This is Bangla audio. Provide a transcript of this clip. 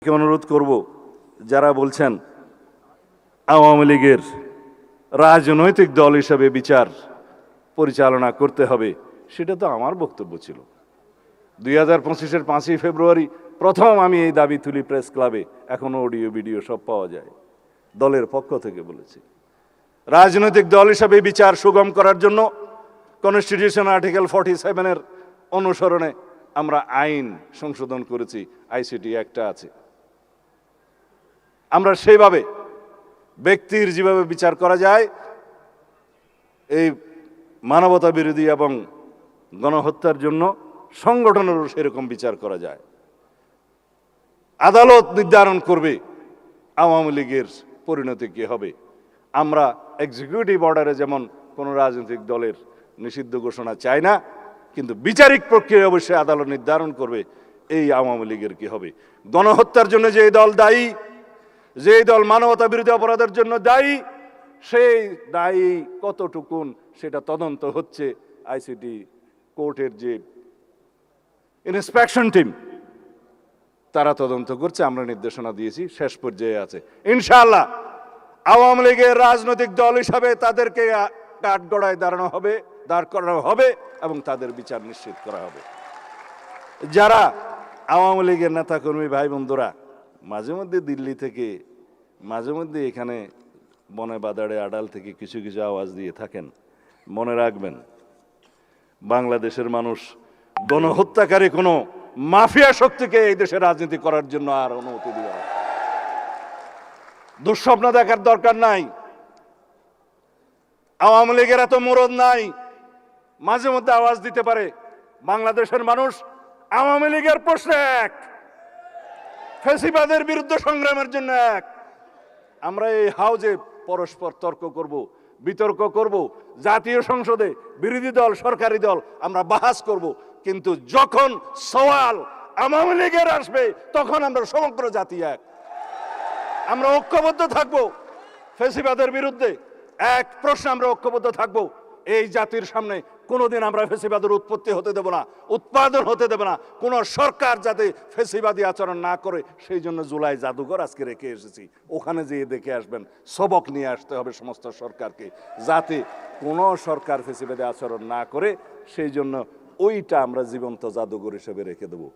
তাদেরকে অনুরোধ করব, যারা বলছেন আওয়ামী লীগের রাজনৈতিক দল হিসাবে বিচার পরিচালনা করতে হবে, সেটা তো আমার বক্তব্য ছিল। 2025-এর 5ই ফেব্রুয়ারি প্রথম আমি এই দাবি তুলি প্রেস ক্লাবে, এখনো অডিও ভিডিও সব পাওয়া যায়। দলের পক্ষ থেকে বলেছি, রাজনৈতিক দল হিসাবে বিচার সুগম করার জন্য কনস্টিটিউশন আর্টিকেল 47-এর অনুসরণে আমরা আইন সংশোধন করেছি, আইসিটি একটা আছে। আমরা সেইভাবে ব্যক্তির যেভাবে বিচার করা যায়, এই মানবতা বিরোধী এবং গণহত্যার জন্য সংগঠনেরও সেরকম বিচার করা যায়। আদালত নির্ধারণ করবে আওয়ামী লীগের পরিণতি কি হবে। আমরা এক্সিকিউটিভ অর্ডারে যেমন কোনো রাজনৈতিক দলের নিষিদ্ধ ঘোষণা চাই না, কিন্তু বিচারিক প্রক্রিয়া অবশ্যই আদালত নির্ধারণ করবে এই আওয়ামী লীগের কি হবে। গণহত্যার জন্য যে দল দায়ী, যে দল মানবতা বিরোধী অপরাধের জন্য দায়ী, সেই দায়ী কতটুকুন সেটা তদন্ত হচ্ছে। আইসিটি কোর্টের যে ইন্সপেকশন টিম তারা তদন্ত করছে, আমরা নির্দেশনা দিয়েছি, শেষ পর্যায়ে আছে। ইনশাআল্লাহ আওয়ামী লীগের রাজনৈতিক দল হিসাবে তাদেরকে কাঠগড়ায় দাঁড় করানো হবে এবং তাদের বিচার নিশ্চিত করা হবে। যারা আওয়ামী লীগের নেতাকর্মী ভাই বন্ধুরা মাঝে মধ্যে দিল্লি থেকে, মাঝে মধ্যে এখানে বনে বাদাড়ে আড়াল থেকে কিছু কিছু আওয়াজ দিয়ে থাকেন, মনে রাখবেন বাংলাদেশের মানুষ গণহত্যাকারী কোনো মাফিয়া শক্তিকে এই দেশে রাজনীতি করার জন্য আর অনুমতি দিবে না। দুঃস্বপ্ন দেখার দরকার নাই। আওয়ামী লীগের এত মরদ নাই, মাঝে মধ্যে আওয়াজ দিতে পারে। বাংলাদেশের মানুষ আওয়ামী লীগের প্রশ্নে এক, ফ্যাসিবাদের বিরুদ্ধে সংগ্রামের জন্য এক। আমরা এই হাউজে পরস্পর তর্ক করব, বিতর্ক করব, জাতীয় সংসদে বিরোধী দল সরকারি দল আমরা বাহাস করব, কিন্তু যখন সওয়াল আওয়ামী লীগের আসবে তখন আমরা সমগ্র জাতি এক। আমরা ঐক্যবদ্ধ থাকবো ফ্যাসিবাদের বিরুদ্ধে। এক প্রশ্নে আমরা ঐক্যবদ্ধ থাকবো, এই জাতির সামনে কোনোদিন আমরা ফ্যাসিবাদের উৎপত্তি হতে দেব না, উৎপাদন হতে দেব না। কোন সরকার যাতে ফ্যাসিবাদী আচরণ না করে সেই জন্য জুলাই জাদুঘর আজকে রেখে এসেছি, ওখানে যেয়ে দেখে আসবেন। সবক নিয়ে আসতে হবে সমস্ত সরকারকে, যাতে কোনো সরকার ফ্যাসিবাদী আচরণ না করে। সেই জন্য ওইটা আমরা জীবন্ত জাদুঘর হিসেবে রেখে দেবো।